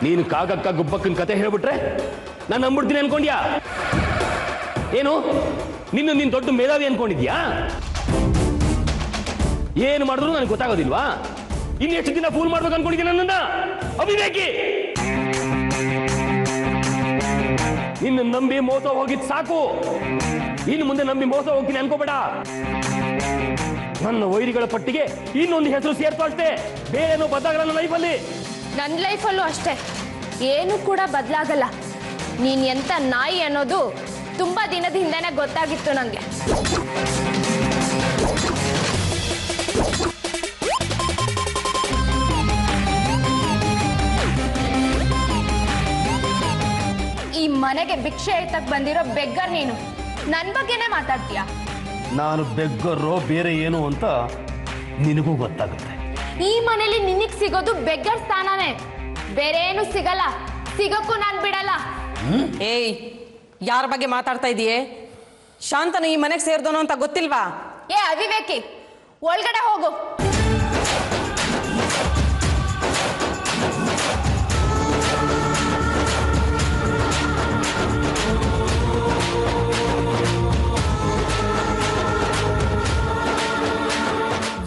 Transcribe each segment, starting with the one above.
ನೀನು ಕಾಗಕ್ಕ ಗುಬ್ಬಕ್ಕನ ಕತೆ ಹೇಳ್ಬಿಟ್ರೆ ನಾನು ನಂಬಿಡ್ತೀನಿ ಅನ್ಕೊಂಡ್ಯಾ? ಏನು ನೀನು ದೊಡ್ಡ ಮೇಧಾವಿ ಅನ್ಕೊಂಡಿದ್ಯಾ? ಏನು ಮಾಡಿದ್ರು ನನಗೆ ಗೊತ್ತಾಗೋದಿಲ್ವಾ? ಇನ್ನು ಎಷ್ಟು ದಿನ ಫೂಲ್ ಮಾಡ್ಬೇಕು ಅನ್ಕೊಂಡಿದ್ದೀನಿ ನನ್ನನ್ನ? ಅವಿವೇಕಿ, ನಿನ್ನ ನಂಬಿ ಮೋಸ ಹೋಗಿದ್ ಸಾಕು. ಇನ್ನು ಮುಂದೆ ನಂಬಿ ಮೋಸ ಹೋಗ್ತೀನಿ ಅನ್ಕೋಬೇಡ. ನನ್ನ ವೈರಿಗಳ ಪಟ್ಟಿಗೆ ಇನ್ನೊಂದು ಹೆಸರು ಸೇರ್ತು ಅಷ್ಟೇ, ಬೇರೇನೋ ಬದಲಾಗಲ್ಲ ನನ್ನ ಲೈಫಲ್ಲಿ. ನನ್ನ ಲೈಫಲ್ಲೂ ಅಷ್ಟೇ, ಏನು ಕೂಡ ಬದಲಾಗಲ್ಲ. ನೀನ್ ಎಂತ ನಾಯಿ ಅನ್ನೋದು ತುಂಬಾ ದಿನದ ಹಿಂದೆನೆ ಗೊತ್ತಾಗಿತ್ತು ನಂಗೆ. ಈ ಮನೆಗೆ ಭಿಕ್ಷೆ ಎತ್ತಕ್ ಬಂದಿರೋ ಬೆಗ್ಗರ್ ನೀನು ನನ್ ಬಗ್ಗೆನೇ ಮಾತಾಡ್ತೀಯ? ನಾನು ಬೆಗ್ಗರೋ ಬೇರೆ ಏನು ಅಂತ ನಿನಗೂ ಗೊತ್ತಾಗುತ್ತೆ. ಈ ಮನೇಲಿ ನಿನಗ್ ಸಿಗೋದು ಬೆಗ್ಗರ್ ಸ್ಥಾನನೇ, ಬೇರೆ ಏನು ಸಿಗಲ್ಲ. ಸಿಗಕ್ಕೂ ನಾನ್ ಬಿಡಲ್ಲ. ಏಯ್, ಯಾರ ಬಗ್ಗೆ ಮಾತಾಡ್ತಾ ಇದೀಯೇ? ಶಾಂತನು ಈ ಮನೆಗೆ ಸೇರ್ದೋನು ಅಂತ ಗೊತ್ತಿಲ್ವಾ? ಏ ಅವಿವೇಕಿ, ಒಳಗಡೆ ಹೋಗು.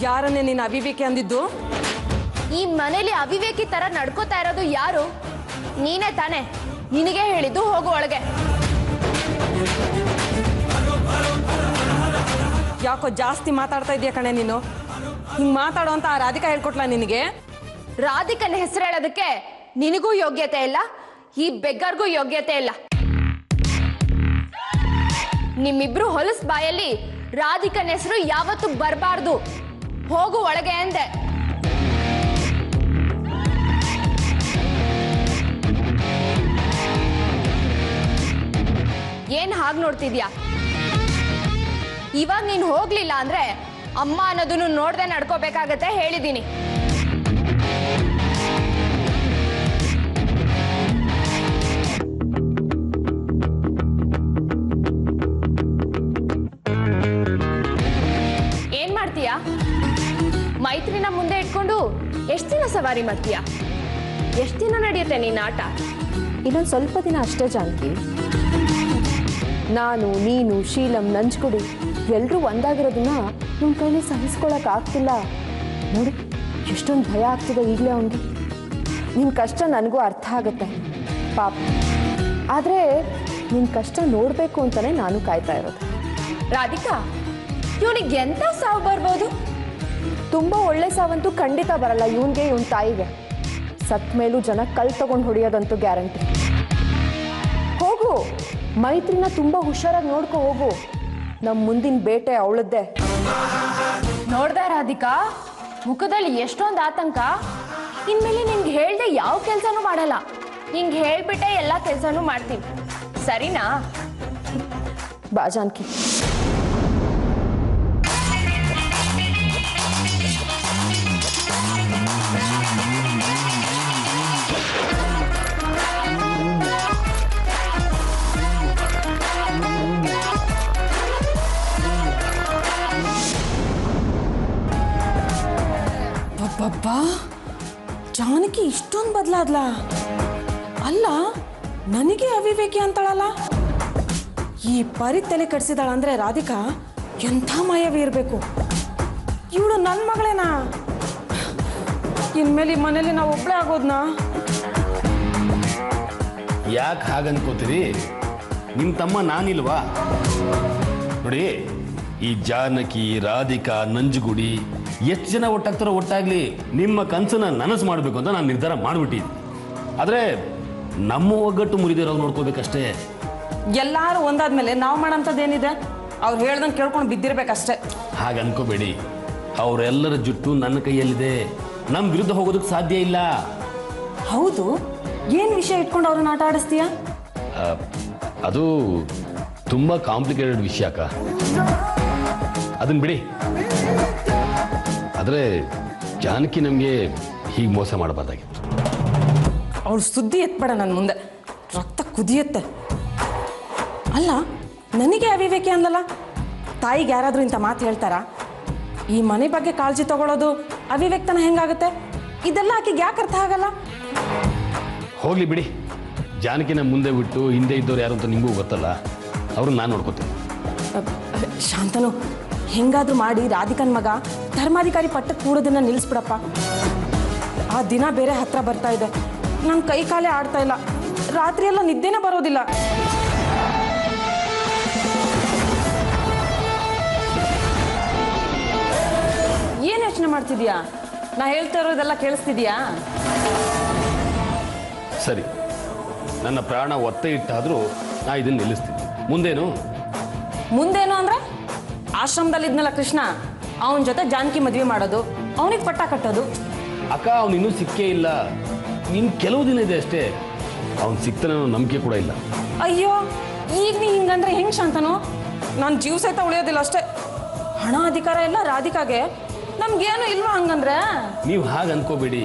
ಯಾರನ್ನೇ ನೀನು ಅವಿವೇಕಿ ಅಂದಿದ್ದು? ಈ ಮನೇಲಿ ಅವಿವೇಕಿ ತರ ನಡ್ಕೋತಾ ಇರೋದು ಯಾರು? ನೀನೇ ತಾನೆ. ನಿನಗೆ ಹೇಳಿದ್ದು, ಹೋಗು ಒಳಗೆ. ಯಾಕೋ ಜಾಸ್ತಿ ಮಾತಾಡ್ತಾ ಇದೀಯ ಕಣೆ ನೀನು. ಹಿಂಗ್ ಮಾತಾಡೋ ಅಂತ ಆ ರಾಧಿಕಾ ಹೇಳ್ಕೊಟ್ಲಾ ನಿನಗೆ? ರಾಧಿಕನ ಹೆಸರು ಹೇಳೋದಕ್ಕೆ ನಿನಗೂ ಯೋಗ್ಯತೆ ಇಲ್ಲ, ಈ ಬೆಗ್ಗರ್ಗೂ ಯೋಗ್ಯತೆ ಇಲ್ಲ. ನಿಮ್ಮಿಬ್ರು ಹೊಲಸ್ ಬಾಯಲ್ಲಿ ರಾಧಿಕನ ಹೆಸರು ಯಾವತ್ತೂ ಬರಬಾರ್ದು. ಹೋಗು ಒಳಗೆ ಅಂದೆ. ಏನ್ ಹಾಗೆ ನೋಡ್ತಿದ್ಯಾ? ಇವಾಗ ನೀನ್ ಹೋಗ್ಲಿಲ್ಲ ಅಂದ್ರೆ ಅಮ್ಮ ಅನ್ನೋದನ್ನು ನೋಡ್ದೆ ನಡ್ಕೋಬೇಕಾಗತ್ತೆ, ಹೇಳಿದೀನಿ. ಏನ್ ಮಾಡ್ತೀಯಾ? ಮೈತ್ರಿನ ಮುಂದೆ ಇಟ್ಕೊಂಡು ಎಷ್ಟು ದಿನ ಸವಾರಿ ಮಾಡ್ತೀಯಾ? ಎಷ್ಟು ದಿನ ನಡೆಯುತ್ತೆ ನಿನ್ನ ಆಟ? ಇನ್ನೊಂದು ಸ್ವಲ್ಪ ದಿನ ಅಷ್ಟೇ ಜಾನಕಿ. ನಾನು, ನೀನು, ಶೀಲಂ, ನಂಜ್ಗುಡಿ ಎಲ್ಲರೂ ಒಂದಾಗಿರೋದನ್ನ ನಿಮ್ಮ ಕೈಲಿ ಸಹಿಸ್ಕೊಳಕ್ ಆಗ್ತಿಲ್ಲ. ನೋಡಿ ಎಷ್ಟೊಂದು ಭಯ ಆಗ್ತಿದೆ ಈಗಲೇ ಅವನಿಗೆ. ನಿನ್ನ ಕಷ್ಟ ನನಗೂ ಅರ್ಥ ಆಗುತ್ತೆ ಪಾಪ. ಆದರೆ ನಿನ್ನ ಕಷ್ಟ ನೋಡಬೇಕು ಅಂತಲೇ ನಾನು ಕಾಯ್ತಾ ಇರೋದು. ರಾಧಿಕಾ, ಇವನಿಗೆ ಎಂತ ಸಾವು ಬರ್ಬೋದು? ತುಂಬ ಒಳ್ಳೆ ಸಾವಂತೂ ಖಂಡಿತ ಬರಲ್ಲ ಇವನಿಗೆ, ಇವನ ತಾಯಿಗೆ. ಸತ್ ಮೇಲೂ ಜನ ಕಲ್ ತಗೊಂಡು ಹೊಡೆಯೋದಂತೂ ಗ್ಯಾರಂಟಿ. ಹೋಗು, ಮೈತ್ರಿನ ತುಂಬ ಹುಷಾರಾಗಿ ನೋಡ್ಕೊ ಹೋಗು. ನಮ್ಮ ಮುಂದಿನ ಬೇಟೆ ಅವಳದ್ದೇ. ನೋಡ್ದ ರಾಧಿಕಾ, ಮುಖದಲ್ಲಿ ಎಷ್ಟೊಂದು ಆತಂಕ. ಇನ್ಮೇಲೆ ನಿನ್ಗೆ ಹೇಳ್ದೆ ಯಾವ ಕೆಲಸನೂ ಮಾಡಲ್ಲ. ನಿಂಗೆ ಹೇಳ್ಬಿಟ್ಟೆ ಎಲ್ಲ ಕೆಲಸನೂ ಮಾಡ್ತೀನಿ, ಸರಿನಾ? ಬಾ ಜಾನಕಿ. ಅಬ್ಬಬ್ಬಾ, ಜಾನಕಿ ಇಷ್ಟೊಂದು ಬದಲಾದ್ಲ. ಅಲ್ಲ, ನನಗೆ ಅವಿವೇಕಿ ಅಂತಾಳಲ್ಲ. ಈ ಪರಿ ತಲೆ ಕಟ್ಸಿದಾಳಂದ್ರೆ ರಾಧಿಕಾ ಎಂಥ ಮಾಯವಿ ಇರಬೇಕು. ಇವಳು ನನ್ನ ಮಗಳೇನಾ? ಇನ್ಮೇಲೆ ಈ ಮನೇಲಿ ನಾವು ಒಬ್ಬಳೇ ಆಗೋದ್ನಾ? ಯಾಕೆ ಹಾಗನ್ಕೋತೀರಿ? ನಿಮ್ಮ ತಮ್ಮ ನಾನಿಲ್ವಾ? ನೋಡಿ, ಈ ಜಾನಕಿ, ರಾಧಿಕಾ, ನಂಜುಗುಡಿ ಎಷ್ಟು ಜನ ಒಟ್ಟಾಗ್ತಾರೋ ಒಟ್ಟಾಗ್ಲಿ, ನಿಮ್ಮ ಕನಸನ್ನ ನನಸು ಮಾಡಬೇಕು ಅಂತ ನಾನು ನಿರ್ಧಾರ ಮಾಡಿಬಿಟ್ಟಿದ್ದೆ. ಆದರೆ ನಮ್ಮ ಒಗ್ಗಟ್ಟು ಮುರಿದಿರೋ ನೋಡ್ಕೋಬೇಕಷ್ಟೇ. ಎಲ್ಲರೂ ಒಂದಾದ್ಮೇಲೆ ನಾವು ಮಾಡೋಂಥದ್ದೇನಿದೆ? ಅವ್ರು ಹೇಳ್ದಂಗೆ ಕೇಳ್ಕೊಂಡು ಬಿದ್ದಿರ್ಬೇಕಷ್ಟೇ. ಹಾಗೆ ಅನ್ಕೋಬೇಡಿ. ಅವರೆಲ್ಲರ ಜುಟ್ಟು ನನ್ನ ಕೈಯಲ್ಲಿದೆ. ನಮ್ಮ ವಿರುದ್ಧ ಹೋಗೋದಕ್ಕೆ ಸಾಧ್ಯ ಇಲ್ಲ. ಹೌದು, ಏನು ವಿಷಯ ಇಟ್ಕೊಂಡು ಅವ್ರನ್ನ ಆಟ ಆಡಿಸ್ತೀಯಾ? ಅದು ತುಂಬ ಕಾಂಪ್ಲಿಕೇಟೆಡ್ ವಿಷಯ ಅಕ್ಕ, ಅದನ್ನ ಬಿಡಿ. ಆದರೆ ಜಾನಕಿ ನಮಗೆ ಹೀಗೆ ಮೋಸ ಮಾಡಬಾರ್ದಾಗಿತ್ತು. ಅವಳು ಸುದ್ದಿ ಎತ್ಬೇಡ ನನ್ನ ಮುಂದೆ, ರಕ್ತ ಕುದಿಯುತ್ತೆ. ಅಲ್ಲ, ನನಗೆ ಅವಿವೇಕಿ ಅಂದಲ್ಲ. ತಾಯಿಗೆ ಯಾರಾದರೂ ಇಂಥ ಮಾತು ಹೇಳ್ತಾರಾ? ಈ ಮನೆ ಬಗ್ಗೆ ಕಾಳಜಿ ತಗೊಳ್ಳೋದು ಅವಿವೇಕ್ತನ ಹೆಂಗಾಗುತ್ತೆ? ಇದೆಲ್ಲ ಆಕೆಗೆ ಯಾಕೆ ಅರ್ಥ ಆಗಲ್ಲ? ಹೋಗ್ಲಿ ಬಿಡಿ. ಜಾನಕಿನ ಮುಂದೆ ಬಿಟ್ಟು ಹಿಂದೆ ಇದ್ದವ್ರು ಯಾರು ಅಂತ ನಿಮಗೂ ಗೊತ್ತಲ್ಲ, ಅವ್ರನ್ನ ನಾನು ನೋಡ್ಕೋತೀನಿ. ಶಾಂತನು, ಹೆಂಗಾದ್ರೂ ಮಾಡಿ ರಾಧಿಕನ್ ಮಗ ಧರ್ಮಾಧಿಕಾರಿ ಪಟ್ಟಕ್ಕೆ ಕೂಡೋದನ್ನ ನಿಲ್ಲಿಸ್ಬಿಡಪ್ಪ. ಆ ದಿನ ಬೇರೆ ಹತ್ರ ಬರ್ತಾ ಇದೆ. ನನ್ನ ಕೈ ಕಾಲೇ ಆಡ್ತಾ ಇಲ್ಲ. ರಾತ್ರಿ ಎಲ್ಲ ನಿದ್ದೆನೇ ಬರೋದಿಲ್ಲ. ಏನು ಯೋಚನೆ ಮಾಡ್ತಿದ್ಯಾ? ನಾ ಹೇಳ್ತಾ ಇರೋದೆಲ್ಲ ಕೇಳಿಸ್ತಿದ್ಯಾ? ಸರಿ, ನನ್ನ ಪ್ರಾಣ ಒತ್ತೆ ಇಟ್ಟಾದರೂ ನಾ ಇದನ್ನು ನಿಲ್ಲಿಸ್ತೀನಿ. ಮುಂದೇನು ಅಂದ್ರೆ ಆಶ್ರಮದಲ್ಲಿ ಇದ್ನಲ್ಲ ಕೃಷ್ಣ, ಅವನ ಜೊತೆ ಜಾನಕಿ ಮದುವೆ ಮಾಡೋದು, ಅವನಿಗೆ ಪಟ್ಟ ಕಟ್ಟೋದು. ಅಕ್ಕ, ಅವನಿನ್ನೂ ಸಿಕ್ಕೇ ಇಲ್ಲ. ಇನ್ನು ಕೆಲವು ದಿನ ಇದೆ ಅಷ್ಟೇ. ಅವ್ನು ಸಿಗ್ತಾನೆ ಅನ್ನೋ ನಂಬಿಕೆ ಕೂಡ ಇಲ್ಲ. ಅಯ್ಯೋ, ಈಗ ನೀ ಹಿಂಗಂದ್ರೆ ಹೆಂಗ್ ಶಾಂತನು? ನಾನು ಜೀವ ಸಹಿತ ಉಳಿಯೋದಿಲ್ಲ ಅಷ್ಟೇ. ಹಣ ಅಧಿಕಾರ ಎಲ್ಲ ರಾಧಿಕಾಗೆ, ನಮ್ಗೇನು ಇಲ್ವಾ ಹಂಗಂದ್ರೆ? ನೀವು ಹಾಗೆ ಅನ್ಕೋಬೇಡಿ.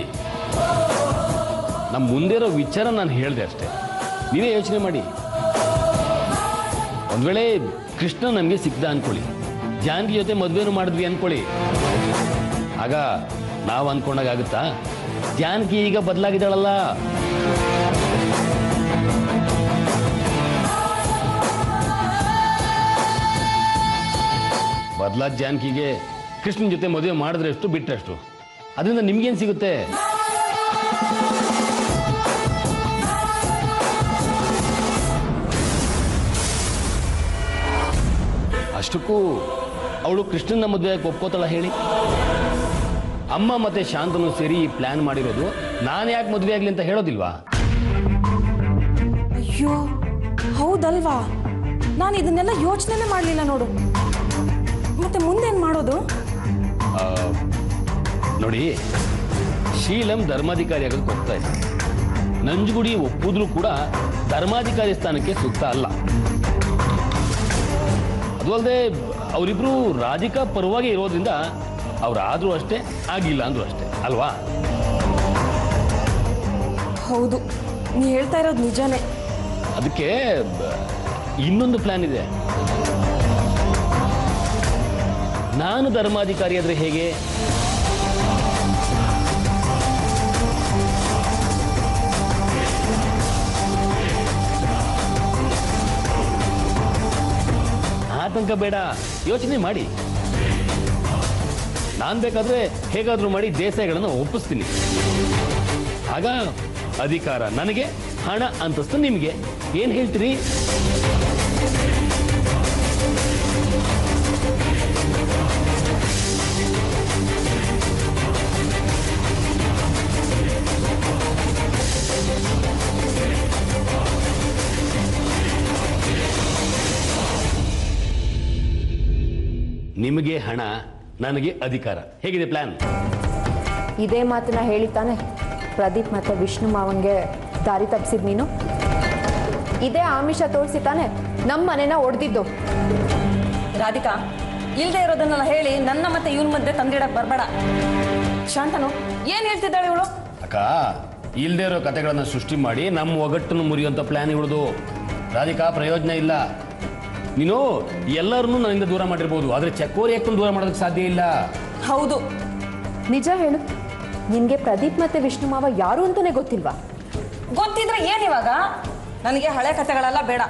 ನಮ್ಮ ಮುಂದೆ ಇರೋ ವಿಚಾರ ನಾನು ಹೇಳಿದೆ ಅಷ್ಟೇ. ನೀವೇ ಯೋಚನೆ ಮಾಡಿ. ಒಂದು ವೇಳೆ ಕೃಷ್ಣ ನಮಗೆ ಸಿಕ್ದ ಅನ್ಕೊಳ್ಳಿ, ಜಾನಕಿ ಜೊತೆ ಮದುವೆನೂ ಮಾಡಿದ್ವಿ ಅನ್ಕೊಳ್ಳಿ, ಆಗ ನಾವು ಅನ್ಕೊಂಡಾಗುತ್ತಾ? ಜಾನಕಿ ಈಗ ಬದಲಾಗಿದ್ದಾಳಲ್ಲ. ಬದಲಾದ ಜಾನಕಿಗೆ ಕೃಷ್ಣನ ಜೊತೆ ಮದುವೆ ಮಾಡಿದ್ರೆ ಎಷ್ಟು ಬಿಟ್ಟರೆಷ್ಟು, ಅದರಿಂದ ನಿಮ್ಗೇನು ಸಿಗುತ್ತೆ? ಅಷ್ಟಕ್ಕೂ ಅವಳು ಕೃಷ್ಣನ ಮದುವೆಗೆ ಒಪ್ಕೋತಾಳ ಹೇಳಿ? ಅಮ್ಮ ಮತ್ತೆ ಶಾಂತನು ಸೇರಿ ಈ ಪ್ಲಾನ್ ಮಾಡಿರೋದು ನಾನು ಯಾಕೆ ಮದುವೆ ಆಗ್ಲಿ ಅಂತ ಹೇಳೋದಿಲ್ವಾ? ಅಯ್ಯೋ ಹೌದಲ್ವಾ, ನಾನು ಇದನ್ನೆಲ್ಲ ಯೋಚನೆ ಮಾಡಲಿಲ್ಲ ನೋಡು. ಮತ್ತೆ ಮುಂದೇನು ಮಾಡೋದು? ನೋಡಿ, ಶೀಲಂ ಧರ್ಮಾಧಿಕಾರಿ ಆಗೋದಕ್ಕೆ ಹೋಗ್ತಾ ಇದೆ. ನಂಜುಗುಡಿ ಒಪ್ಪುದ್ರೂ ಕೂಡ ಧರ್ಮಾಧಿಕಾರಿ ಸ್ಥಾನಕ್ಕೆ ಸೂಕ್ತ ಅಲ್ಲ. ಅದು ಅಲ್ಲದೆ ಅವರಿಬ್ರು ರಾಧಿಕಾ ಪರವಾಗಿ ಇರೋದ್ರಿಂದ ಅವರಾದ್ರೂ ಅಷ್ಟೇ, ಆಗಿಲ್ಲ ಅಂದ್ರೂ ಅಷ್ಟೇ ಅಲ್ವಾ? ಹೌದು, ನೀ ಹೇಳ್ತಾ ಇರೋದು ನಿಜಾನೇ. ಅದಕ್ಕೆ ಇನ್ನೊಂದು ಪ್ಲಾನ್ ಇದೆ. ನಾನು ಧರ್ಮಾಧಿಕಾರಿ ಆದ್ರೆ ಹೇಗೆ? ಆತಂಕ ಬೇಡ, ಯೋಚನೆ ಮಾಡಿ. ನಾನು ಬೇಕಾದ್ರೆ ಹೇಗಾದ್ರೂ ಮಾಡಿ ದೇಸಾಯಿಗಳನ್ನು ಒಪ್ಪಿಸ್ತೀನಿ. ಆಗ ಅಧಿಕಾರ ನನಗೆ, ಹಣ ಅಂತಸ್ತು ನಿಮಗೆ. ಏನ್ ಹೇಳ್ತೀರಿ? ನಿಮಗೆ ಹಣ, ನನಗೆ ಅಧಿಕಾರ. ಹೇಗಿದೆ ಪ್ಲಾನ್? ಇದೇ ಮಾತನ್ನ ಹೇಳಿತಾನೆ ಪ್ರದೀಪ್ ಮತ್ತೆ ವಿಷ್ಣು ಮಾವಂಗೆ ದಾರಿ ತಪ್ಪಿಸಿದ್ ನೀನು. ಇದೇ ಆಮಿಷ ತೋರಿಸಿ ತಾನೆ ನಮ್ಮ ಮನೆನ ಒಡೆದಿದ್ದು. ರಾಧಿಕಾ, ಇಲ್ಲದೆ ಇರೋದನ್ನೆಲ್ಲ ಹೇಳಿ ನನ್ನ ಮತ್ತೆ ಇವನ್ ಮಧ್ಯೆ ತಂದಿಡಕ್ ಬರಬೇಡ. ಶಾಂತನು, ಏನ್ ಹೇಳ್ತಿದ್ದಾಳೆ ಇವಳು? ಅಕ್ಕ, ಇಲ್ಲದೆ ಇರೋ ಕಥೆಗಳನ್ನು ಸೃಷ್ಟಿ ಮಾಡಿ ನಮ್ಮ ಒಗಟ್ಟನ್ನು ಮುರಿಯುವಂಥ ಪ್ಲಾನ್ ಇವಳದು. ರಾಧಿಕಾ, ಪ್ರಯೋಜನ ಇಲ್ಲ. ನೀನು ಎಲ್ಲರನ್ನೂ ನನ್ನಿಂದ ದೂರ ಮಾಡಿರ್ಬೋದು, ಆದರೆ ಚಕೋರಿ ಯಾಕೆ ದೂರ ಮಾಡೋದಕ್ಕೆ ಸಾಧ್ಯ ಇಲ್ಲ. ಹೌದು, ನಿಜ ಹೇಳು, ನಿನ್ಗೆ ಪ್ರದೀಪ್ ಮತ್ತೆ ವಿಷ್ಣು ಮಾವ ಯಾರು ಅಂತಾನೆ ಗೊತ್ತಿಲ್ವಾ? ಗೊತ್ತಿದ್ರೆ ಏನ್ ಇವಾಗ? ನನಗೆ ಹಳೆ ಕಥೆಗಳೆಲ್ಲ ಬೇಡ.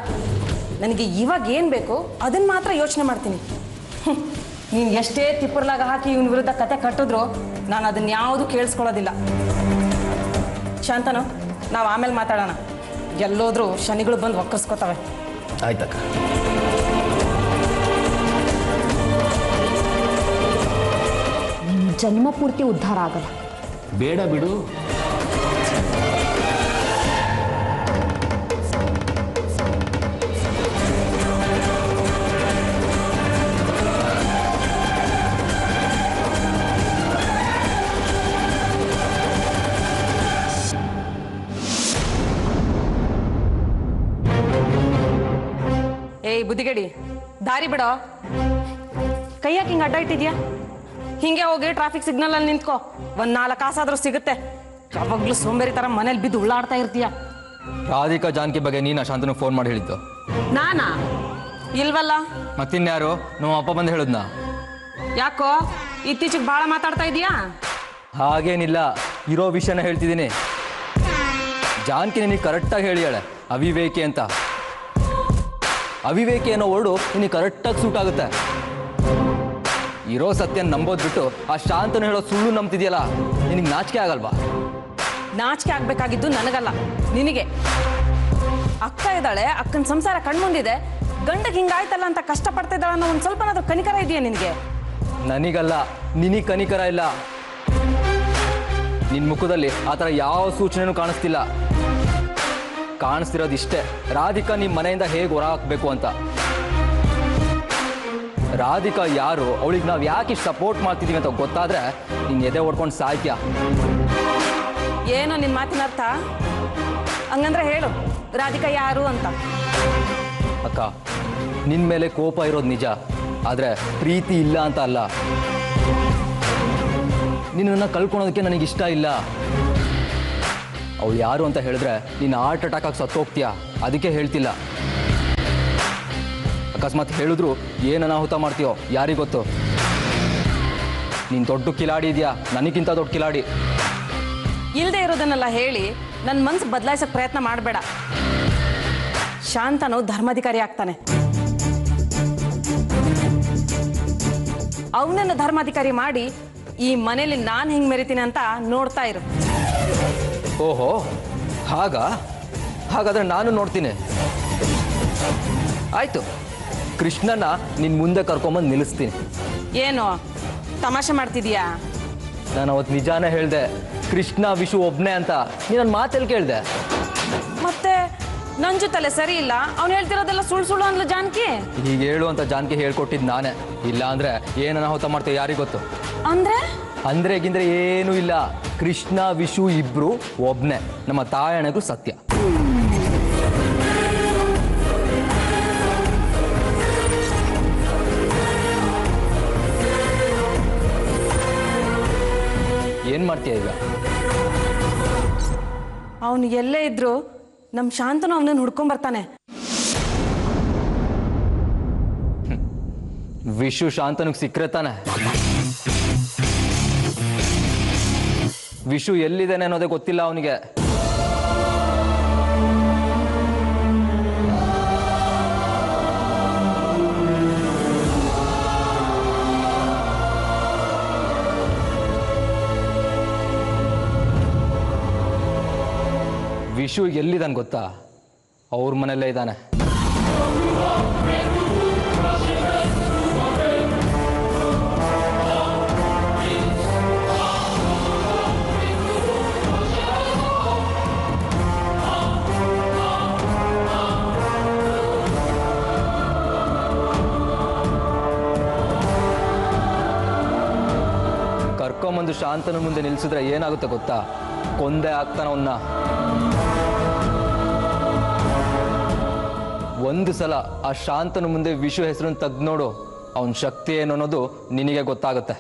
ನನಗೆ ಇವಾಗ ಏನ್ ಬೇಕು ಅದನ್ನ ಮಾತ್ರ ಯೋಚನೆ ಮಾಡ್ತೀನಿ. ನೀನು ಎಷ್ಟೇ ತಿಪ್ಪರ್ಲಾಗ ಹಾಕಿ ಇವನ ವಿರುದ್ಧ ಕತೆ ಕಟ್ಟಿದ್ರು ನಾನು ಅದನ್ನ ಯಾವುದು ಕೇಳಿಸ್ಕೊಳ್ಳೋದಿಲ್ಲ. ಶಾಂತನು, ನಾವು ಆಮೇಲೆ ಮಾತಾಡೋಣ. ಎಲ್ಲೋದ್ರೂ ಶನಿಗಳು ಬಂದು ಒಕ್ಕರ್ಸ್ಕೊತವೆ. ಆಯ್ತಕ್ಕ. ಜನ್ಮ ಪೂರ್ತಿ ಉದ್ಧಾರ ಆಗಲ್ಲ. ಬೇಡ ಬಿಡು. ಏಯ್ ಬುದ್ಧಿಗೇಡಿ, ದಾರಿ ಬಿಡೋ. ಕೈಯಾಕೆ ಹಿಂಗೆ ಅಡ್ಡ ಇಟ್ಟಿದ್ಯಾ? ಹಿಂಗೆ ಹೋಗಿ ಟ್ರಾಫಿಕ್ ಸಿಗ್ನಲ್ ಅಲ್ಲಿ ನಿಂತ್ಕೋ. ಒಂದ್ 4 ಕಾಸಾದ್ರೂ ಸಿಗುತ್ತೆ. ಯಾವಾಗ್ಲೂ ಸೋಂಬೇರಿ ತರ ಮನೇಲಿ ಬಿದ್ದು ಉಳ್ಳಾಡ್ತಾ ಇರ್ತೀಯ. ರಾಧಿಕಾ ಜಾನಕಿ ಬಗ್ಗೆ ನೀನು ಶಾಂತನು ಫೋನ್ ಮಾಡಿ ಹೇಳಿದ್ದು? ನಾನಾ? ಇಲ್ವಲ್ಲ. ಮತ್ತಿನ್ಯಾರು? ನಮ್ಮ ಅಪ್ಪ ಬಂದು ಹೇಳಿದ್ನಾ? ಯಾಕೋ ಇತ್ತೀಚೆಗೆ ಬಹಳ ಮಾತಾಡ್ತಾ ಇದೀಯಾ? ಹಾಗೇನಿಲ್ಲ, ಇರೋ ವಿಷಯನ ಹೇಳ್ತಿದ್ದೀನಿ. ಜಾನ್ಕಿ ನಿನಗೆ ಕರೆಕ್ಟಾಗಿ ಹೇಳಿಯಾಳೆ ಅವಿವೇಕಿ ಅಂತ. ಅವಿವೇಕಿ ಅನ್ನೋ ವರ್ಡು ನಿನಗೆ ಕರೆಕ್ಟಾಗಿ ಸೂಟ್ ಆಗುತ್ತೆ. ಇರೋ ಸತ್ಯನ ನಂಬೋದು ಬಿಟ್ಟು ಆ ಶಾಂತನು ಹೇಳೋ ಸುಳ್ಳು ನಂಬ್ತಿದ್ಯಲ್ಲ, ನಿನಗೆ ನಾಚಿಕೆ ಆಗಲ್ವಾ? ನಾಚಿಕೆ ಆಗ್ಬೇಕಾಗಿದ್ದು ನನಗಲ್ಲ, ನಿನಗೆ. ಅಕ್ಕ ಇದ್ದಾಳೆ, ಅಕ್ಕನ ಸಂಸಾರ ಕಣ್ಮುಂದಿದೆ, ಗಂಡಗೆ ಹಿಂಗಾಯ್ತಲ್ಲ ಅಂತ ಕಷ್ಟಪಡ್ತಾ ಇದ್ದಾಳೆ ಅನ್ನೋ ಒಂದು ಸ್ವಲ್ಪನಾದ್ರೂ ಕನಿಕರ ಇದೆಯಾ ನಿನಗೆ? ನನಗಲ್ಲ, ನಿನಗೆ ಕನಿಕರ ಇಲ್ಲ. ನಿನ್ನ ಮುಖದಲ್ಲಿ ಆ ಥರ ಯಾವ ಸೂಚನೆನೂ ಕಾಣಿಸ್ತಿಲ್ಲ. ಕಾಣಿಸ್ತಿರೋದು ಇಷ್ಟೇ, ರಾಧಿಕಾ ನಿಮ್ಮ ಮನೆಯಿಂದ ಹೇಗೆ ಹೊರ ಹಾಕಬೇಕು ಅಂತ. ರಾಧಿಕಾ ಯಾರು, ಅವಳಿಗೆ ನಾವು ಯಾಕೆ ಸಪೋರ್ಟ್ ಮಾಡ್ತಿದ್ದೀವಿ ಅಂತ ಗೊತ್ತಾದ್ರೆ ನೀನು ಎದೆ ಹೊಡ್ಕೊಂಡು ಸಾಯ್ತ್ಯಾ. ಏನೋ ನಿನ್ನ ಮಾತಿನ ಅರ್ಥ? ಹಂಗಂದ್ರೆ ಹೇಳು, ರಾಧಿಕಾ ಯಾರು ಅಂತ. ಅಕ್ಕ, ನಿನ್ನ ಮೇಲೆ ಕೋಪ ಇರೋದು ನಿಜ, ಆದರೆ ಪ್ರೀತಿ ಇಲ್ಲ ಅಂತ ಅಲ್ಲ. ನಿನ್ನನ್ನು ಕಳ್ಕೊಳೋದಕ್ಕೆ ನನಗಿಷ್ಟ ಇಲ್ಲ. ಅವಳು ಯಾರು ಅಂತ ಹೇಳಿದ್ರೆ ನೀನು ಹಾರ್ಟ್ ಅಟ್ಯಾಕ್ ಆಗಿ ಸತ್ತೋಗ್ತೀಯಾ, ಅದಕ್ಕೆ ಹೇಳ್ತಿಲ್ಲ. ಅಕಸ್ಮಾತ್ ಹೇಳಿದ್ರು ಏನು ಅನಾಹುತ ಮಾಡ್ತೀಯೋ ಯಾರಿಗೊತ್ತು. ನೀನು ದೊಡ್ಡ ಕಿಲಾಡಿ ಇದೆಯಾ, ನನಗಿಂತ ದೊಡ್ಡ ಕಿಲಾಡಿ. ಇಲ್ಲದೆ ಇರೋದನ್ನೆಲ್ಲ ಹೇಳಿ ನನ್ನ ಮನಸ್ಸು ಬದಲಾಯಿಸೋಕೆ ಪ್ರಯತ್ನ ಮಾಡಬೇಡ. ಶಾಂತನು ಧರ್ಮಾಧಿಕಾರಿ ಆಗ್ತಾನೆ. ಅವನನ್ನು ಧರ್ಮಾಧಿಕಾರಿ ಮಾಡಿ ಈ ಮನೇಲಿ ನಾನು ಹೆಂಗೆ ಮೆರಿತೀನಿ ಅಂತ ನೋಡ್ತಾ ಇರು. ಓಹೋ, ಹಾಗಾದ್ರೆ ನಾನು ನೋಡ್ತೀನಿ. ಆಯ್ತು, ಕೃಷ್ಣನ ನಿನ್ನ ಮುಂದೆ ಕರ್ಕೊಂಬಂದು ನಿಲ್ಲಿಸ್ತೀನಿ. ಏನು ತಮಾಷೆ ಮಾಡ್ತಿದೀಯಾ? ನಾನು ಅವತ್ತು ನಿಜಾನೇ ಹೇಳಿದೆ, ಕೃಷ್ಣ ವಿಷು ಒಬ್ಬನೇ ಅಂತ. ನೀನು ನನ್ನ ಮಾತೆಲ್ಲಿ ಕೇಳಿದೆ? ಮತ್ತೆ ನನ್ನ ಜೊತೆಲೆ ಸರಿ ಇಲ್ಲ, ಅವ್ನು ಹೇಳ್ತಿರೋದೆಲ್ಲ ಸುಳ್ಳು ಸುಳ್ಳು ಅಂದ್ಲು ಜಾನಕಿ. ಹೀಗೆ ಹೇಳು ಅಂತ ಜಾನಕಿ ಹೇಳ್ಕೊಟ್ಟಿದ್ದು ನಾನೇ. ಇಲ್ಲ ಅಂದ್ರೆ ಏನು ಅನಾಹುತ ಮಾಡ್ತೇವೆ ಯಾರಿಗೊತ್ತು. ಅಂದ್ರೆ ಗಿಂದ್ರೆ ಏನೂ ಇಲ್ಲ. ಕೃಷ್ಣ ವಿಷು ಇಬ್ರು ಒಬ್ನೇ, ನಮ್ಮ ತಾಯಣಗೂ ಸತ್ಯ. ಏನ್ ಮಾಡ್ತೀಯ ಈಗ? ಅವನು ಎಲ್ಲೇ ಇದ್ರು ನಮ್ಮ ಶಾಂತನು ಅವನನ್ನು ಹುಡ್ಕೊಂಡ್ ಬರ್ತಾನೆ. ವಿಷು ಶಾಂತನಿಗೆ ಸಿಕ್ಕರೆ ತಾನೆ. ವಿಷು ಎಲ್ಲಿದ್ದಾನೆ ಅನ್ನೋದೇ ಗೊತ್ತಿಲ್ಲ ಅವನಿಗೆ. ವಿಷು ಎಲ್ಲಿದ್ದಾನೆ ಗೊತ್ತಾ? ಅವ್ರ ಮನೆಯಲ್ಲೇ ಇದ್ದಾನೆ. ಕರ್ಕೊಂಬಂದು ಶಾಂತನ ಮುಂದೆ ನಿಲ್ಸಿದ್ರೆ ಏನಾಗುತ್ತೆ ಗೊತ್ತಾ? ಕೊಂದೆ ಆಗ್ತಾನ ಅವನ್ನ. ಒಂದು ಸಲ ಆ ಶಾಂತನ ಮುಂದೆ ವಿಷು ಹೆಸರನ್ನು ತೆಗ್ದು ನೋಡು, ಅವನ ಶಕ್ತಿ ಏನು ಅನ್ನೋದು ನಿನಗೆ ಗೊತ್ತಾಗುತ್ತೆ.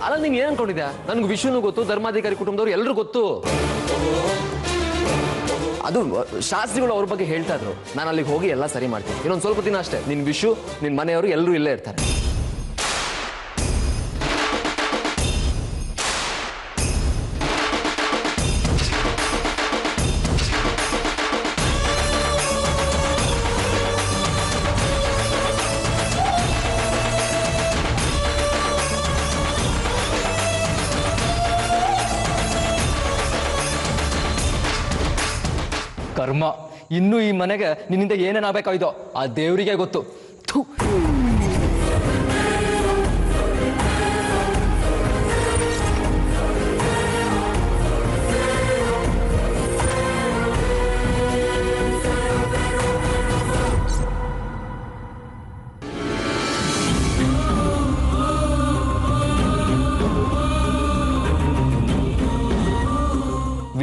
ಅಲ್ಲ, ನೀನು ಏನು ಅನ್ಕೊಂಡಿದ್ಯಾ? ನನಗೆ ವಿಷುನು ಗೊತ್ತು, ಧರ್ಮಾಧಿಕಾರಿ ಕುಟುಂಬದವ್ರು ಎಲ್ಲರೂ ಗೊತ್ತು. ಅದು ಶಾಸ್ತ್ರಿಗಳು ಅವ್ರ ಬಗ್ಗೆ ಹೇಳ್ತಾ ಇದ್ರು. ನಾನು ಅಲ್ಲಿಗೆ ಹೋಗಿ ಎಲ್ಲ ಸರಿ ಮಾಡ್ತೀನಿ. ಇನ್ನೊಂದು ಸ್ವಲ್ಪ ದಿನ ಅಷ್ಟೇ, ನಿನ್ನ ವಿಷು, ನಿನ್ನ ಮನೆಯವರು ಎಲ್ಲರೂ ಇಲ್ಲೇ ಇರ್ತಾರೆ. ಕರ್ಮ, ಇನ್ನೂ ಈ ಮನೆಗೆ ನಿನ್ನಿಂದ ಏನೇನಾಗಬೇಕಾಯ್ತೋ ಆ ದೇವರಿಗೆ ಗೊತ್ತು. ಥು.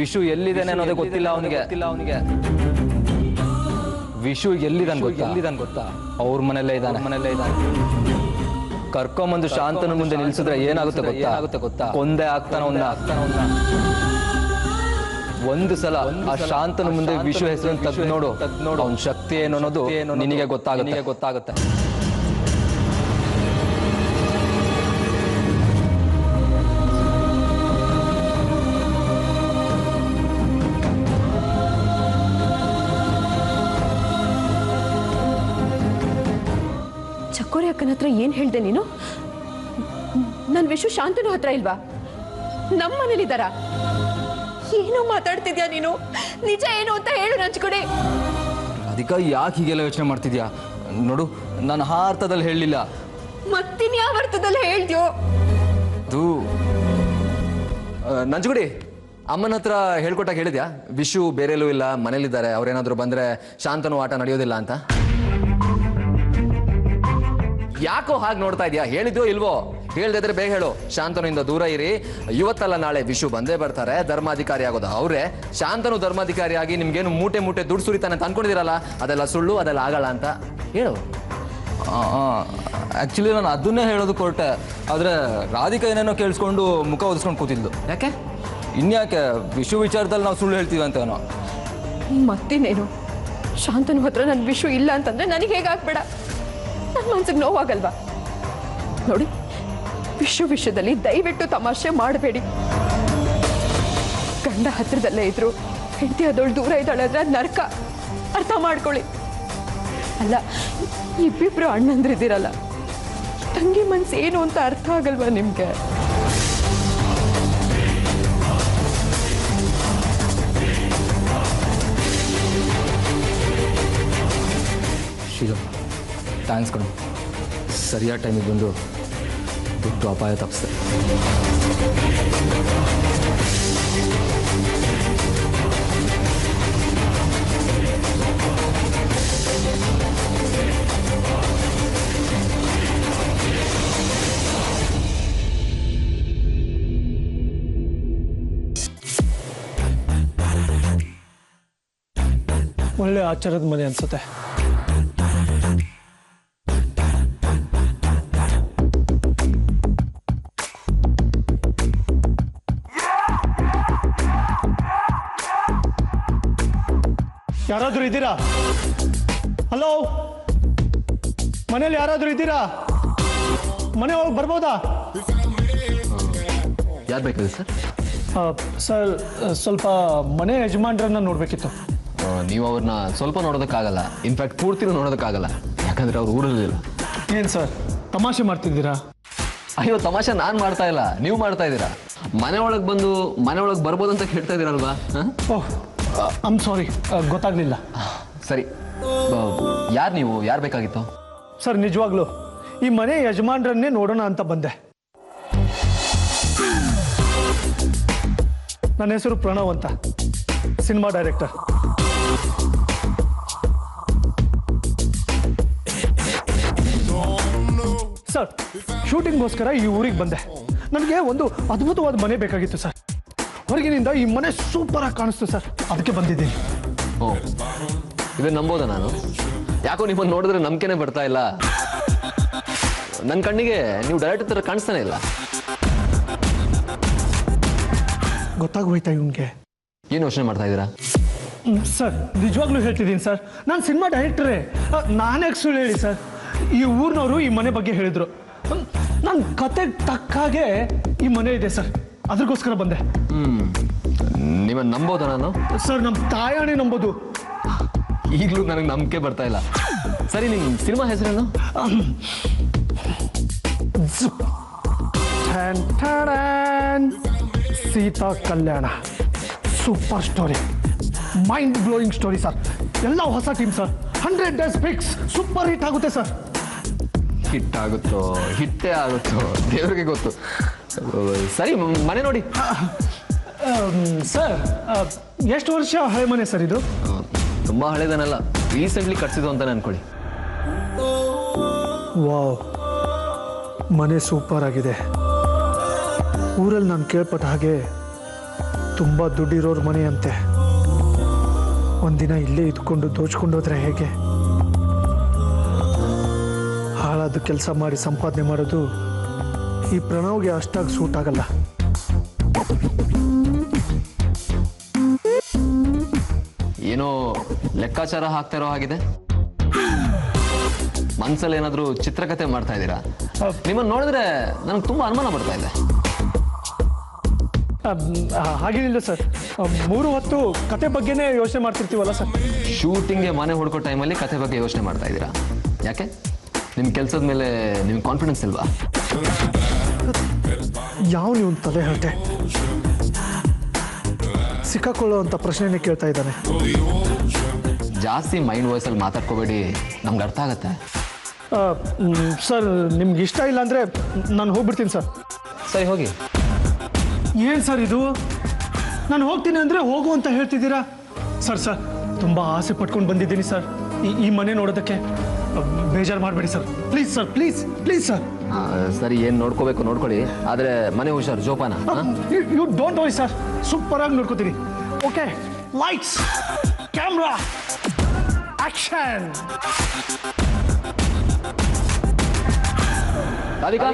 ವಿಷು ಎಲ್ಲಿದ್ದಾನೆ ಅನ್ನೋದೇ ಗೊತ್ತಿಲ್ಲ ಅವನಿಗೆ. ವಿಷು ಎಲ್ಲಿದ್ದಾನೆ ಗೊತ್ತಾ? ಅವ್ರ ಮನೆಯಲ್ಲೇ ಇದ್ದಾನೆ. ಕರ್ಕೊಂಬಂದು ಶಾಂತನ ಮುಂದೆ ನಿಲ್ಸಿದ್ರೆ ಏನಾಗುತ್ತೆ ಗೊತ್ತಾ? ಕೊಂದೆ ಆಗ್ತಾನ ಅವನ್ನ. ಒಂದು ಸಲ ಆ ಶಾಂತನ ಮುಂದೆ ವಿಶ್ವ ಹೆಸರನ್ನು ತೆಗ್ದು ನೋಡು ಅವನ ಶಕ್ತಿ ಏನು ಅನ್ನೋದು ನಿನಗೆ ಗೊತ್ತಾಗುತ್ತೆ. ಚಕೋರಿ ಅಕ್ಕನ ಹತ್ರ ಏನ್ ಹೇಳ್ದೆ ನೀನು? ನನ್ ವಿಶ್ವ ಶಾಂತನು ಹತ್ರ ಇಲ್ವಾ? ನಮ್ಮ ಮನೇಲಿದ್ದಾರ? ಏನೋ ಮಾತಾಡ್ತಿದ್ಯಾ ನೀನು? ನಿಜ ಏನು ಅಂತ ಹೇಳು ನಂಚ್ಕೊಡಿ. ಅದಕ್ಕೆ ಯಾಕೆ ಹೀಗೆಲ್ಲ ಯೋಚನೆ ಮಾಡ್ತಿದ್ಯಾ? ನೋಡು, ನಾನು ಆ ಅರ್ಥದಲ್ಲಿ ಹೇಳಲಿಲ್ಲ. ಮತ್ತಿನ್ ಯಾವ ಅರ್ಥದಲ್ಲಿ ಹೇಳ್ದ್ಯೋ? ಅದು ನಂಜುಗುಡಿ, ಅಮ್ಮನ ಹತ್ರ ಹೇಳ್ಕೊಟ್ಟಾಗ ಹೇಳಿದ್ಯಾ ವಿಶು ಬೇರೆಲ್ಲೂ ಇಲ್ಲ, ಮನೇಲಿದ್ದಾರೆ, ಅವ್ರೇನಾದ್ರು ಬಂದ್ರೆ ಶಾಂತನು ಆಟ ನಡೆಯೋದಿಲ್ಲ ಅಂತ? ಯಾಕೋ ಹಾಗೆ ನೋಡ್ತಾ ಇದೆಯಾ? ಹೇಳಿದ್ಯೋ ಇಲ್ವೋ? ಹೇಳ್ದಿದ್ರೆ ಬೇಗ ಹೇಳು. ಶಾಂತನಿಂದ ದೂರ ಇರಿ, ಇವತ್ತಲ್ಲ ನಾಳೆ ವಿಶು ಬಂದೇ ಬರ್ತಾರೆ, ಧರ್ಮಾಧಿಕಾರಿ ಆಗೋದು ಅವರೇ. ಶಾಂತನು ಧರ್ಮಾಧಿಕಾರಿ ಆಗಿ ನಿಮ್ಗೇನು ಮೂಟೆ ದುಡ್ಡು ಸುರಿತಾನೆ ಅಂತ ಅನ್ಕೊಂಡಿದ್ದೀರಲ್ಲ, ಅದೆಲ್ಲ ಸುಳ್ಳು, ಅದೆಲ್ಲ ಆಗಲ್ಲ ಅಂತ ಹೇಳು. ಆ್ಯಕ್ಚುಲಿ ನಾನು ಅದನ್ನೇ ಹೇಳೋದು ಕೊರಟೆ, ಆದರೆ ರಾಧಿಕಾ ಏನೇನೋ ಕೇಳಿಸ್ಕೊಂಡು ಮುಖ ಒದಿಸ್ಕೊಂಡು ಕೂತಿದ್ಲು. ಯಾಕೆ? ಇನ್ಯಾಕೆ ವಿಶ್ವ ವಿಚಾರದಲ್ಲಿ ನಾವು ಸುಳ್ಳು ಹೇಳ್ತೀವಿ ಅಂತೇನೋ. ಮತ್ತಿನ್ನೇನು? ಶಾಂತನು ಹತ್ರ ನನ್ನ ವಿಶ್ವ ಇಲ್ಲ ಅಂತಂದ್ರೆ ನನಗೆ ಹೇಗಾಗ್ಬೇಡ? ನನ್ನ ಮನ್ಸಿಗೆ ನೋವಾಗಲ್ವಾ? ನೋಡಿ, ವಿಷಯದಲ್ಲಿ ದಯವಿಟ್ಟು ತಮಾಷೆ ಮಾಡಬೇಡಿ. ಗಂಡ ಹತ್ರದಲ್ಲೇ ಇದ್ರು ಹೆಂಡತಿ ಅದೊಳು ದೂರ ಇದ್ದಾಳೆ ಅಂದ್ರೆ ಅದು ನರಕ. ಅರ್ಥ ಮಾಡ್ಕೊಳ್ಳಿ. ಅಲ್ಲ, ಇಬ್ಬಿಬ್ರು ಅಣ್ಣಂದ್ರಿದ್ದೀರಲ್ಲ, ತಂಗಿ ಮನ್ಸು ಏನು ಅಂತ ಅರ್ಥ ಆಗಲ್ವಾ ನಿಮ್ಗೆ? ಶೀಲ, ಥ್ಯಾಂಕ್ಸ್ ಕಣು. ಸರಿಯಾದ ಟೈಮಿಗೆ ಬಂದು ದೊಡ್ಡ ಅಪಾಯ ತಪ್ಪಿಸ್ದೆ. ಒಳ್ಳೆ ಆಚಾರದ ಮನೆ ಅನ್ಸುತ್ತೆ. ಯಾರಾದ್ರೂ ಇದ್ದೀರಾ? ಹಲೋ, ಮನೇಲಿ ಯಾರಾದ್ರೂ ಇದ್ದೀರಾ? ಮನೆ ಒಳಗೆ ಬರ್ಬೋದಾ? ಯಾರು ಬೇಕಾಗಿದೆ ಸರ್? ಸರ್, ಸ್ವಲ್ಪ ಮನೆ ಯಜಮಾನ್ರನ್ನ ನೋಡ್ಬೇಕಿತ್ತು. ನೀವು ಅವ್ರನ್ನ ಸ್ವಲ್ಪ ನೋಡೋದಕ್ಕಾಗಲ್ಲ, ಇನ್ಫ್ಯಾಕ್ಟ್ ಪೂರ್ತಿನೂ ನೋಡೋದಕ್ಕಾಗಲ್ಲ, ಯಾಕಂದ್ರೆ ಅವ್ರು ಊರಲ್ಲಿಲ್ಲ. ಏನು ಸರ್, ತಮಾಷೆ ಮಾಡ್ತಿದ್ದೀರಾ? ಅಯ್ಯೋ, ತಮಾಷೆ ನಾನು ಮಾಡ್ತಾ ಇಲ್ಲ, ನೀವು ಮಾಡ್ತಾ ಇದ್ದೀರಾ. ಮನೆ ಒಳಗೆ ಬಂದು ಮನೆ ಒಳಗೆ ಬರ್ಬೋದಂತ ಕೇಳ್ತಾ ಇದ್ದೀರಲ್ವಾ? ಓಹ್, ಐಮ್ ಸಾರಿ, ಗೊತ್ತಾಗ್ಲಿಲ್ಲ. ಸರಿ, ಯಾರು ನೀವು? ಯಾರು ಬೇಕಾಗಿತ್ತು? ಸರ್, ನಿಜವಾಗ್ಲೂ ಈ ಮನೆ ಯಜಮಾನ್ರನ್ನೇ ನೋಡೋಣ ಅಂತ ಬಂದೆ. ನನ್ನ ಹೆಸರು ಪ್ರಣವ್ ಅಂತ, ಸಿನಿಮಾ ಡೈರೆಕ್ಟರ್. ಸರ್, ಶೂಟಿಂಗ್ಗೋಸ್ಕರ ಈ ಊರಿಗೆ ಬಂದೆ. ನನಗೆ ಒಂದು ಅದ್ಭುತವಾದ ಮನೆ ಬೇಕಾಗಿತ್ತು ಸರ್. ಹೊರಗಿನಿಂದ ಈ ಮನೆ ಸೂಪರ್ ಆಗಿ ಕಾಣಿಸ್ತು ಸರ್, ಅದಕ್ಕೆ ಬಂದಿದ್ದೀನಿ. ಓ, ಇದನ್ನ ನಂಬೋದ ನಾನು? ಯಾಕೋ ನಿಮ್ಮನ್ನು ನೋಡಿದ್ರೆ ನಂಬಿಕೆನೇ ಬರ್ತಾ ಇಲ್ಲ. ನನ್ನ ಕಣ್ಣಿಗೆ ನೀವು ಡೈರೆಕ್ಟ್ ಥರ ಕಾಣಿಸ್ತಾನೆ ಇಲ್ಲ. ಗೊತ್ತಾಗೋಯ್ತಾ ಇವನ್ಗೆ? ಏನು ಯೋಚನೆ ಮಾಡ್ತಾ ಇದ್ದೀರಾ? ಸರ್, ನಿಜವಾಗ್ಲೂ ಹೇಳ್ತಿದ್ದೀನಿ ಸರ್, ನಾನು ಸಿನಿಮಾ ಡೈರೆಕ್ಟರೇ. ನಾನೇ ಸುಳ್ಳು ಹೇಳಿ ಸರ್. ಈ ಊರಿನವರು ಈ ಮನೆ ಬಗ್ಗೆ ಹೇಳಿದ್ರು. ನನ್ನ ಕತೆಗೆ ತಕ್ಕ ಹಾಗೆ ಈ ಮನೆ ಇದೆ ಸರ್, ಅದ್ರಗೋಸ್ಕರ ಬಂದೆ. ನಿಮ್ಮನ್ನು ನಂಬೋದ ನಾನು? ಸರ್, ನಮ್ಮ ತಾಯಣೆ ನಂಬೋದು. ಈಗಲೂ ನನಗೆ ನಂಬಿಕೆ ಬರ್ತಾ ಇಲ್ಲ. ಸರಿ, ನಿಮ್ಮ ಸಿನಿಮಾ ಹೆಸರೇನು? Seetha Kalyana. Super story, mind blowing story sir. ಎಲ್ಲ ಹೊಸ team sir. 100 days fix, super hit ಆಗುತ್ತೆ ಸರ್. ಹಿಟ್ ಆಗುತ್ತೋ ಹಿಟ್ಟೇ ಆಗುತ್ತೋ ದೇವರಿಗೆ ಗೊತ್ತು. ಸರಿ, ಮನೆ ನೋಡಿ. ಸರ್, ಎಷ್ಟು ವರ್ಷ ಹಳೆ ಮನೆ ಸರ್ ಇದು? ತುಂಬ ಹಳೇದನಲ್ಲ, ರೀಸೆಂಟ್ಲಿ ಕಟ್ಸಿದ್ದು ಅಂತಾನೆ ಅನ್ಕೊಳ್ಳಿ. ವಾವ್, ಮನೆ ಸೂಪರ್ ಆಗಿದೆ. ಊರಲ್ಲಿ ನಾನು ಕೇಳ್ಪಟ್ಟ ಹಾಗೆ ತುಂಬ ದುಡ್ಡಿರೋರ್ ಮನೆ ಅಂತೆ. ಒಂದಿನ ಇಲ್ಲೇ ಇದ್ಕೊಂಡು ದೋಚ್ಕೊಂಡೋದ್ರೆ ಹೇಗೆ? ಹಾಳಾದ ಕೆಲಸ ಮಾಡಿ ಸಂಪಾದನೆ ಮಾಡೋದು ಈ ಪ್ರಣವ್ಗೆ ಅಷ್ಟಾಗಿ ಸೂಟ್ ಆಗಲ್ಲ. ಏನೋ ಲೆಕ್ಕಾಚಾರ ಹಾಕ್ತಾ ಇರೋ ಹಾಗಿದೆ. ಮನ್ಸಲ್ಲಿ ಏನಾದರೂ ಚಿತ್ರಕಥೆ ಮಾಡ್ತಾ ಇದ್ದೀರಾ? ನಿಮ್ಮನ್ನು ನೋಡಿದ್ರೆ ನನಗೆ ತುಂಬಾ ಅನುಮಾನ ಬರ್ತಾ ಇದೆ. ಹಾಗೇನಿಲ್ಲ ಸರ್, 3 ಹೊತ್ತು ಕತೆ ಬಗ್ಗೆನೇ ಯೋಚನೆ ಮಾಡ್ತಿರ್ತೀವಲ್ಲ ಸರ್. ಶೂಟಿಂಗ್ಗೆ ಮನೆ ಹುಡ್ಕೋ ಟೈಮಲ್ಲಿ ಕತೆ ಬಗ್ಗೆ ಯೋಚನೆ ಮಾಡ್ತಾ ಇದ್ದೀರಾ? ಯಾಕೆ ನಿಮ್ಮ ಕೆಲಸದ ಮೇಲೆ ನಿಮ್ಗೆ ಕಾನ್ಫಿಡೆನ್ಸ್ ಇಲ್ವಾ? ಯಾವ ನೀವು ತಲೆ ಹೇಳ್ತೆ ಸಿಕ್ಕಾಕೊಳ್ಳೋ ಅಂತ ಪ್ರಶ್ನೆನೇ ಕೇಳ್ತಾ ಇದ್ದಾನೆ. ಜಾಸ್ತಿ ಮೈಂಡ್ ವಾಯ್ಸಲ್ಲಿ ಮಾತಾಡ್ಕೋಬೇಡಿ, ನಮ್ಗೆ ಅರ್ಥ ಆಗತ್ತೆ. ಸರ್ ನಿಮ್ಗೆ ಇಷ್ಟ ಇಲ್ಲ ಅಂದರೆ ನಾನು ಹೋಗ್ಬಿಡ್ತೀನಿ ಸರ್. ಸರಿ ಹೋಗಿ. ಏನು ಸರ್ ಇದು? ನಾನು ಹೋಗ್ತೀನಿ ಅಂದರೆ ಹೋಗು ಅಂತ ಹೇಳ್ತಿದ್ದೀರಾ? ಸರ್ ತುಂಬ ಆಸೆ ಪಟ್ಕೊಂಡು ಬಂದಿದ್ದೀನಿ ಸರ್ ಈ ಮನೆ ನೋಡೋದಕ್ಕೆ. ಬೇಜಾರು ಮಾಡಬೇಡಿ sir, please sir, please sir. ಸರಿ, ಏನು ನೋಡ್ಕೋಬೇಕು ನೋಡ್ಕೊಳ್ಳಿ, ಆದರೆ ಮನೆ ಹುಷಾರು, ಜೋಪಾನ. ಯು ಡೋಂಟ್ ವರಿ ಸರ್, ಸೂಪರಾಗಿ ನೋಡ್ಕೋತೀನಿ. Okay, lights, camera, action. Radhika